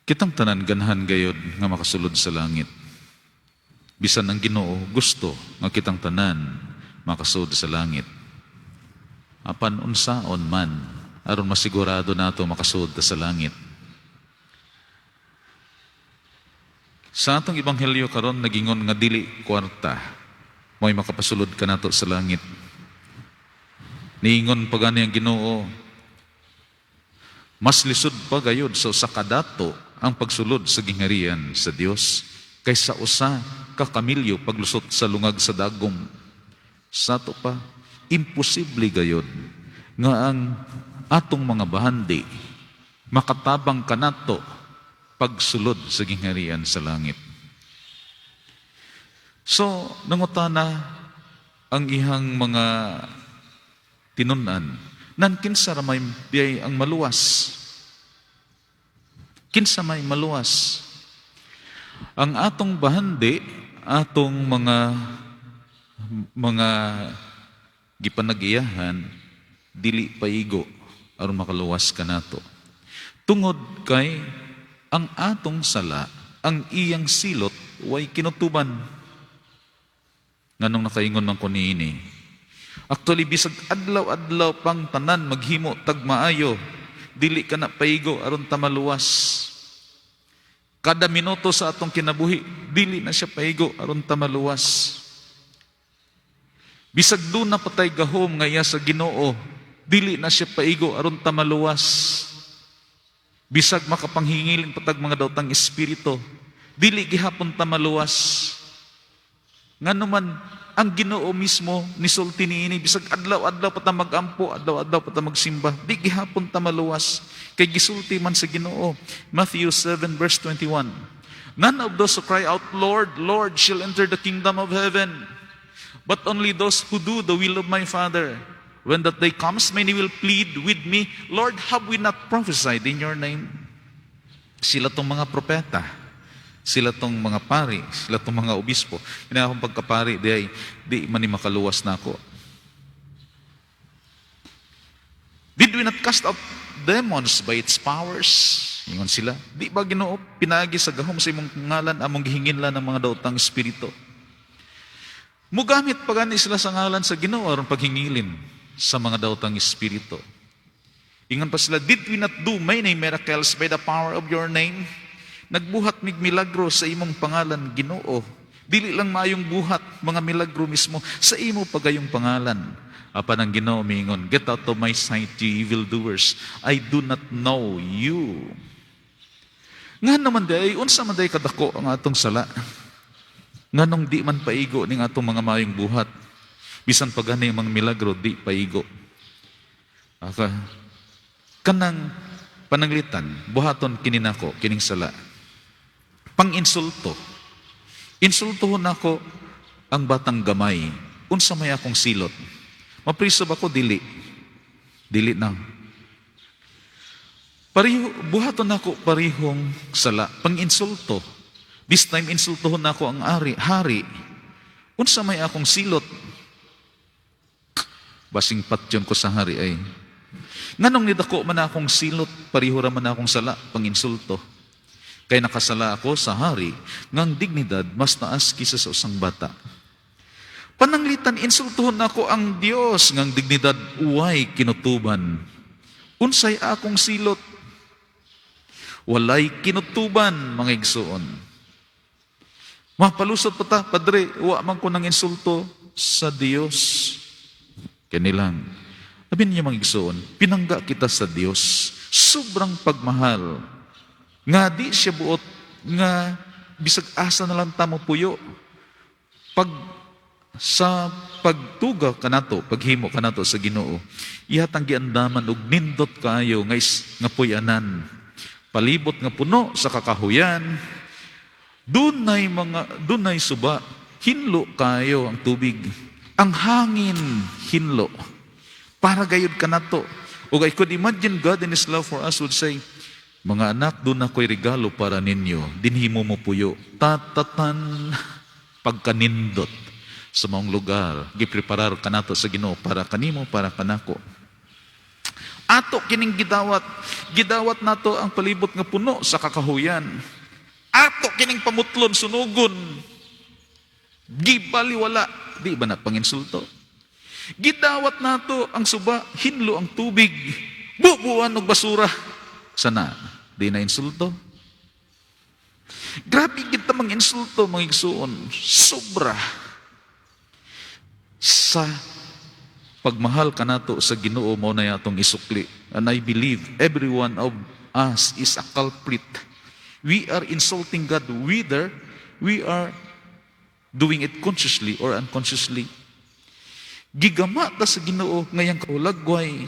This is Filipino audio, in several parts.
Kitang tanan ganahan gayod nga makasulod sa langit. Bisan ang Ginoo gusto nga kitang tanan makasulod sa langit. Apan unsaon man aron masigurado nato makasulod sa langit. Sa atong ebanghelyo karon nagingon nga dili kwarta mo'y makapasulod ka nato sa langit. Niingon pa gani ang Ginoo, mas lisod pa gayud sa usa ka dato ang pagsulod sa gingharian sa Dios kaysa usa ka kamilyo paglusot sa lungag sa dagom. Sa to pa, imposible gayud nga ang atong mga bahandi makatabang kanato pagsulod sa gingharian sa langit. So, nangutana ang ihang mga tinunan, nan kinsa ra may biyay ang maluwas. Kinsa may maluwas. Ang atong bahandi, atong mga gipanag-iyahan, dili paigo aron makaluwas kanato. Tungod kay ang atong sala, ang iyang silot way kinutuban. Nganong nakaingon man ko niini. Actually, bisag adlaw-adlaw pang tanan maghimo tagmaayo, dili ka na paigo aron ta maluwas. Kada minuto sa atong kinabuhi, dili na siya paigo aron ta maluwas. Bisag doon na patay gahom nga iya sa Ginoo, dili na siya paigo aron ta maluwas. Bisag makapanghingilin patag mga daotang espiritu, dili gihapon ta maluwas. Nganuman ang Ginoo mismo nisulti niini, bisag adlaw-adlaw pa ta magampo, adlaw-adlaw pa ta magsimba, di gihapon ta maluwas. Kay gisulti man sa Ginoo. Matthew 7 verse 21. None of those who cry out, Lord, Lord, shall enter the kingdom of heaven, but only those who do the will of my Father. When that day comes, many will plead with me, Lord, have we not prophesied in your name? Sila tong mga propeta, sila tong mga pari, sila tong mga obispo. Kaya akong pagkapari, di man ni makaluwas na ako. Did we not cast out demons by its powers? Ingon sila. Di ba Ginoo pinagi sa gahom sa imong ngalan among gihinginlan ng mga daotang espiritu? Mugamit pa gani sila sa ngalan sa Ginoo aron paghingilin sa mga daotang espiritu. Ingon pa sila, did we not do many miracles by the power of your name? Nagbuhat mig milagro sa imong pangalan, Ginoo. Dili lang maayong buhat, mga milagro mismo, sa imo pagayong pangalan. Apan ang Ginoo miingon, get out of my sight, ye evildoers. I do not know you. Nga naman day, unsa man day kadako ang atong sala. Nganong di man paigo ning atong mga maayong buhat. Bisan pa gani mga milagro, di paigo. Kanang pananglitan, buhaton kininako, kining sala. Pang-insulto. Insultohon ako ang batang gamay. Unsa may akong silot. Mapriso ba ko? Dili. Dili na. Buhaton ako parihong sala. Pang-insulto. This time, insultohon ako ang hari. Unsa may akong silot. Basing patyon ko sa hari ay. Nganong nidako man akong silot, pariho man akong sala, pang-insulto. Kaya nakasala ako sa hari, ngang dignidad mas taas kisa sa usang bata. Pananglitan, insultuhon ako ang Dios, ngang dignidad uway kinutuban. Unsay akong silot, walay kinutuban, mga igsoon. Mapalusot pa ta, Padre, wa man ko nang insulto sa Dios. Kanilang, sabihin niya mga igsoon, pinangga kita sa Dios, sobrang pagmahal, nga di siya buot, nga bisag asa na lang tamo puyo. Sa pagtuga kanato, paghimo kanato sa Ginoo, ihatang giandaman og nindot kayo nga puyanan, palibot nga puno sa kakahuyan, dunay suba, hinlo kayo ang tubig, ang hangin hinlo, para gayud kanato. Ug I could imagine God in His love for us would say, mga anak, doon ako'y regalo para ninyo, dinhimo mo puyo, tatatan pagkanindot sa maong lugar, gipreparar kanato sa Ginoo para kanimo, para kanako. Ato kining gidawat nato ang palibot nga puno sa kakahuyan. Ato kining pamutlon sunugon. Gibaliwala, di ba na panginsulto? Gidawat nato ang suba, hinlo ang tubig, bubuan og basura. Sana, di na insulto? Grabe kita mang insulto, mga igsuon. Sobra. Sa pagmahal ka nato sa Ginoo mo na yatong isukli. And I believe every one of us is a culprit. We are insulting God whether we are doing it consciously or unconsciously. Gigama ta sa Ginoo ngayang kaulagway.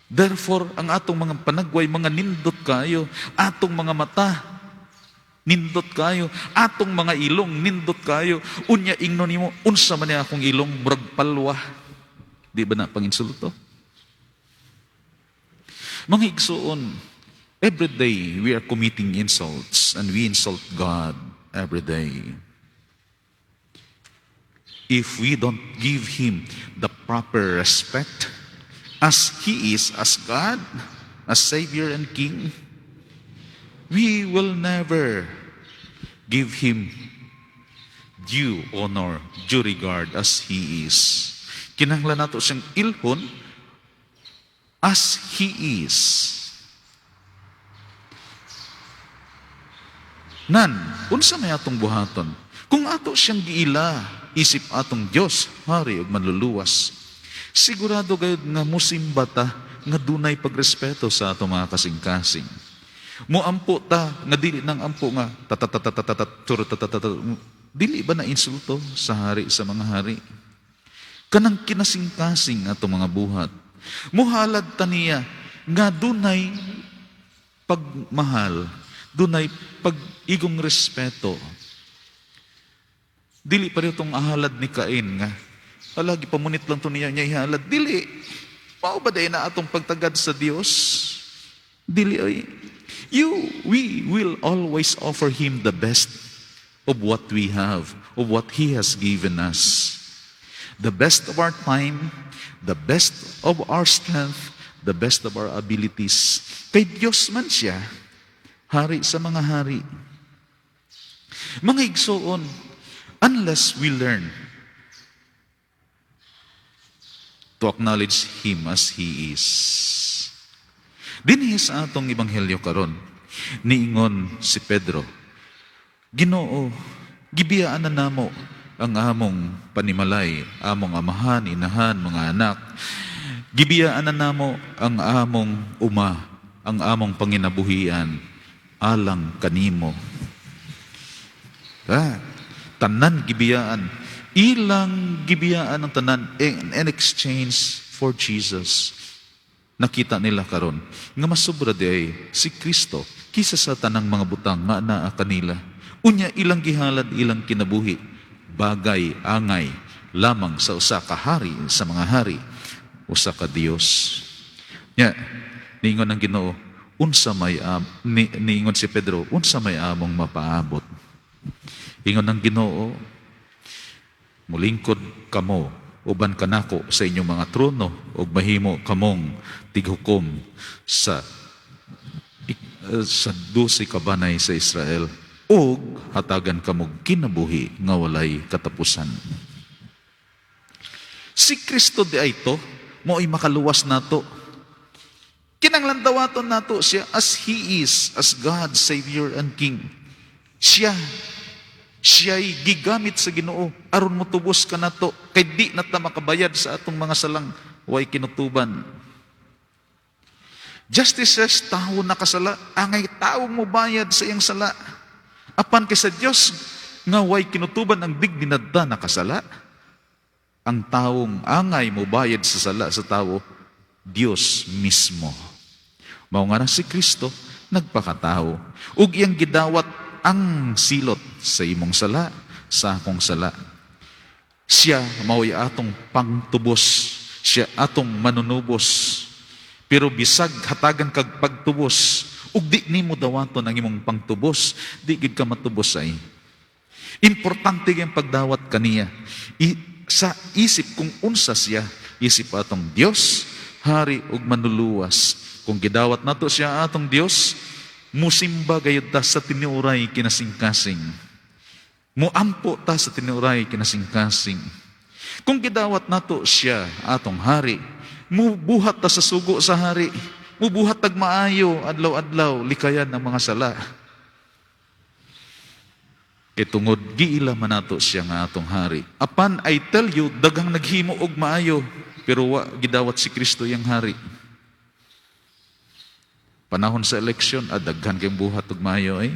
Therefore, ang atong mga panagway, mga nindot kayo, atong mga mata, nindot kayo, atong mga ilong, nindot kayo, unya ingno nimo, unsa man niya akong ilong, murag palwa. Di ba na panginsulto? Mga igsuon, every day we are committing insults and we insult God every day. If we don't give Him the proper respect as He is, as God, as Savior and King, we will never give Him due honor, due regard as He is. Kinahanglan nato siyang ilhon as He is. Nan, unsa may atong buhaton? Kung ato siyang giila, isip atong Dios, hari ug manluluwas, sigurado gayud nga musimba ta nga dunay pagrespeto sa atong mga kasing-kasing. Muampo ta nga dili nang ampo nga dili ba na insulto sa hari sa mga hari? Kanang kinasing-kasing atong mga buhat. Muhalad ta niya nga dunay pagmahal, dunay pag-igong respeto. Dili pa rin itong ahalad ni Cain nga palagi pamunit lang to niya ihalad. Dili. Mao ba day na atong pagtagad sa Dios? Dili ay. We will always offer Him the best of what we have, of what He has given us. The best of our time, the best of our strength, the best of our abilities. Kay Diyos man siya, hari sa mga hari. Mga igsoon, unless we learn to acknowledge Him as He is. Dinhi sa atong ebanghelyo karon, niingon si Pedro, Ginoo, gibiyaan na namo ang among panimalay, among amahan, inahan, mga anak. Gibiyaan na namo ang among ang among panginabuhian, alang kanimo. Tanan gibiyaan, ilang gibiyaan ang tanan in exchange for Jesus. Nakita nila karon nga masubra di ay si Kristo kisa sa tanang mga butang nga naa kanila. Unya ilang gihalad, ilang kinabuhi, bagay, angay, lamang sa usa ka hari sa mga hari, usa ka Dios. Nya, niingon ang Ginoo, unsa may niingon si Pedro, unsa may among mapaabot. Ingon ang Ginoo, mulingkod kamo, uban kanako sa inyong mga trono, ug mahimo kamong tighukom sa 12 kabanay sa Israel, ug hatagan kamog kinabuhi nga walay katapusan. Si Kristo di ay to, mo'y makaluwas nato. Kinanglan dawaton nato siya as He is, as God, Savior and King. Siya'y gigamit sa Ginoo aron motubos ka nato kay di na ta makabayad sa atong mga salang way kinutuban. Justice says, tawo nakasala, angay taong mobayad sa iyang sala. Apan kay sa Dios nga way kinutuban ang digdinadta nakasala. Ang taong angay mobayad sa sala sa tawo, Dios mismo. Mao nga na si Kristo nagpakatao ug iyang gidawat ang silot sa imong sala, sa akong sala. Siya mao'y atong pangtubos, siya atong manunubos. Pero bisag hatagan kag pagtubos, ug di nimo dawaton ang imong pangtubos, di gid ka matubos ay. Importante ang pagdawat kaniya. Sa isip kung unsa siya, isip atong Dios, hari ug manluluwas. Kung gidawat nato siya atong Dios, musimba gayud ta sa tinuray kinasingkasing. Muampo ta sa tinuray kinasingkasing. Kung gidawat nato siya atong hari, mubuhat ta sa sugo sa hari. Mubuhat tag maayo adlaw-adlaw likayan ang mga sala. Kay tungod giila man nato siya nga atong hari. Apan I tell you, daghang naghimo og maayo, pero wa gidawat si Kristo yang hari. Panahon sa eleksyon, daghan kayong buhat og maayo eh.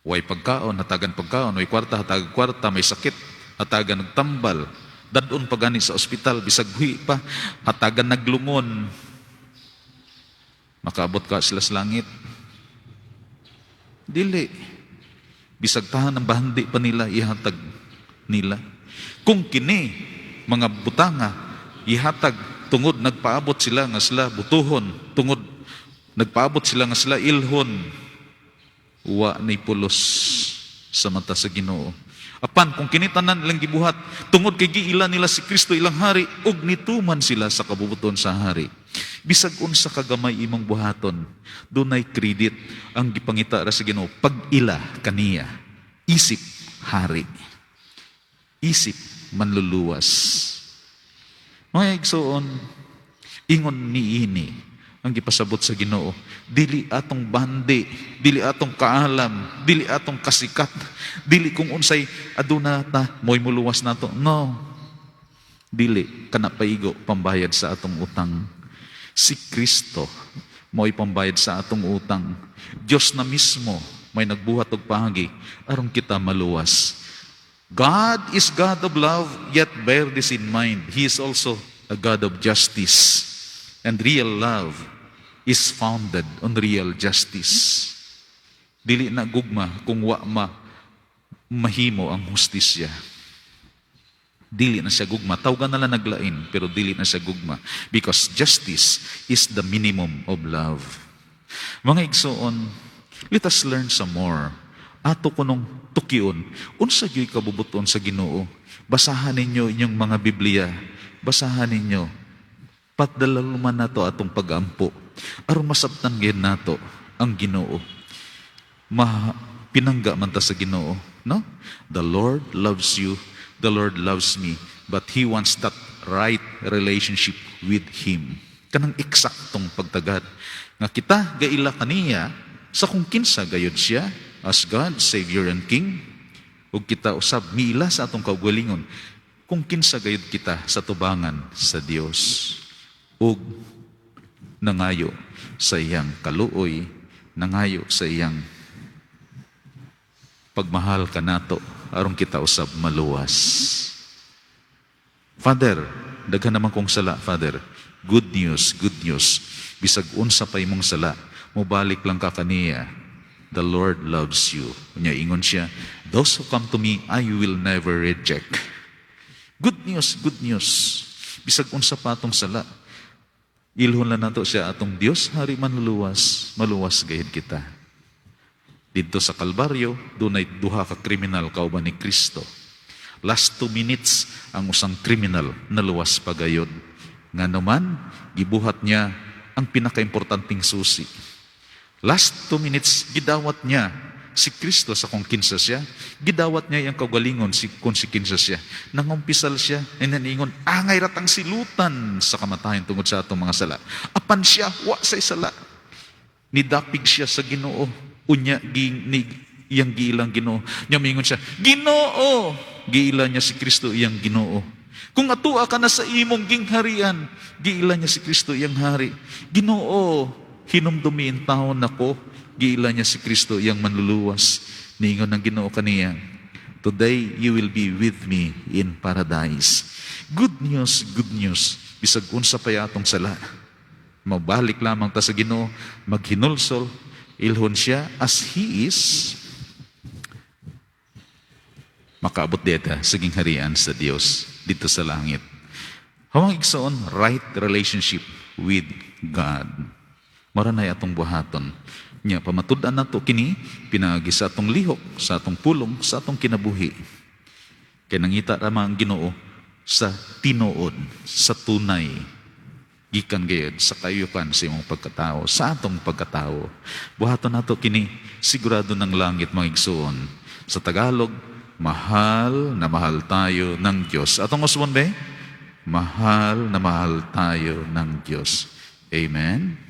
Way pagkaon, hatagan pagkaon, way kwarta, hatagan kwarta, may sakit, hatagan nagtambal, dadon pa gani sa ospital, bisag hui pa, hatagan naglungon. Makaabot ka sila sa langit. Dili. Bisag tahan ng bahandi pa nila, ihatag nila. Kung kini, mga butanga, ihatag, tungod nagpaabot sila nga sila butuhon, tungod nagpaabot sila nga sila ilhon, wa nay pulos sa mata sa Ginoo. Apan kung kinitanan ilang gibuhat, tungod kay giila nila si Kristo ilang hari, ug nituman sila sa kabubuton sa hari. Bisag unsa kagamay imong buhaton, dunay credit ang gipangita ra sa Ginoo pag-ila kaniya. Isip hari. Isip manluluwas. Mga igsoon, ingon niini ang gipasabot sa Ginoo, dili atong bandi, dili atong kaalam, dili atong kasikat, dili kung unsay aduna ta moy muluwas nato. No. Dili kana paigo pambayad sa atong utang. Si Kristo mo'y pambayad sa atong utang. Diyos na mismo may nagbuhat og pahagi aron kita maluwas. God is God of love, yet bear this in mind. He is also a God of justice. And real love is founded on real justice. Dili na gugma kung wa mahimo ang hustisya. Dili na siya gugma. Tawgan na lang naglain, pero dili na siya gugma. Because justice is the minimum of love. Mga igsoon, let us learn some more. Ato kunong tukion, unsa gyoy kabubuton sa Ginoo. Basahan ninyo inyong mga Biblia. Basahan ninyo. Patdalaluman nato atong pag-ampo. Aron masabtan gyud nato ang Ginoo. Pinangga man ta sa Ginoo, no? The Lord loves you. The Lord loves me, but He wants that right relationship with Him. Kanang eksaktong pagtagad. Nga kita gaila kaniya sa kung kinsa gayud siya as God, Savior and King. Ug kita usab miila sa atong kaugalingon kung kinsa gayud kita sa tubangan sa Dios. Ug nangayo sa iyang kaluoy, nangayo sa iyang pagmahal kanato aron kita usab maluwas. Father, daghan naman kong sala, Father. Good news, good news. Bisag unsa pa imong sala, mobalik lang ka kaniya. The Lord loves you. Unya ingon siya, those who come to me, I will never reject. Good news, good news. Bisag unsa pa atong sala, ilhon lang nato siya atong Dios, hari manluluwas, maluwas gayud kita. Dito sa Kalbaryo, dunay duha ka kriminal kauban ni Kristo. Last 2 minutes, ang usang kriminal naluwas pagayod. Nga naman, gibuhat niya ang pinakaimportanting susi. Last 2 minutes, gidawat niya si Kristo sa kung kinsa siya. Gidawat niya yung kaugalingon kung si kinsa siya. Nangumpisal siya, inaningon, angay ratang silutan sa kamatayan tungod sa atong mga sala. Apan siya, wa say sala. Nidapig siya sa Ginoo. Unya iyang giilang Ginoo. Nya mingon siya, Ginoo! Giila niya si Kristo iyang Ginoo. Kung atua ka na sa imong gingharian, giila niya si Kristo iyang hari. Ginoo, hinumdumin taon nako. Giila niya si Kristo iyang manluluwas. Ningon ng Ginoo kaniya, today you will be with me in paradise. Good news, good news. Bisag unsa pa atong sala. Mabalik lamang ta sa Ginoo, maghinulsol, ilhon siya as He is, makaabot deta sa gingharian sa Dios dito sa langit. Hawang igsoon, right relationship with God. Mara na atong buhaton. Nya pamatud-an nato kini pinagi sa atong lihok, sa atong pulong, sa atong kinabuhi. Kay nangita ra ang Ginoo sa tinuod, sa tunay, gikan gayud sa kayukan sa imong pagkatao, sa atong pagkatao. Buhaton nato kini sigurado ng langit mga igsoon. Sa Tagalog, mahal na mahal tayo ng Diyos. Atong usbon ba? Mahal na mahal tayo ng Diyos. Amen.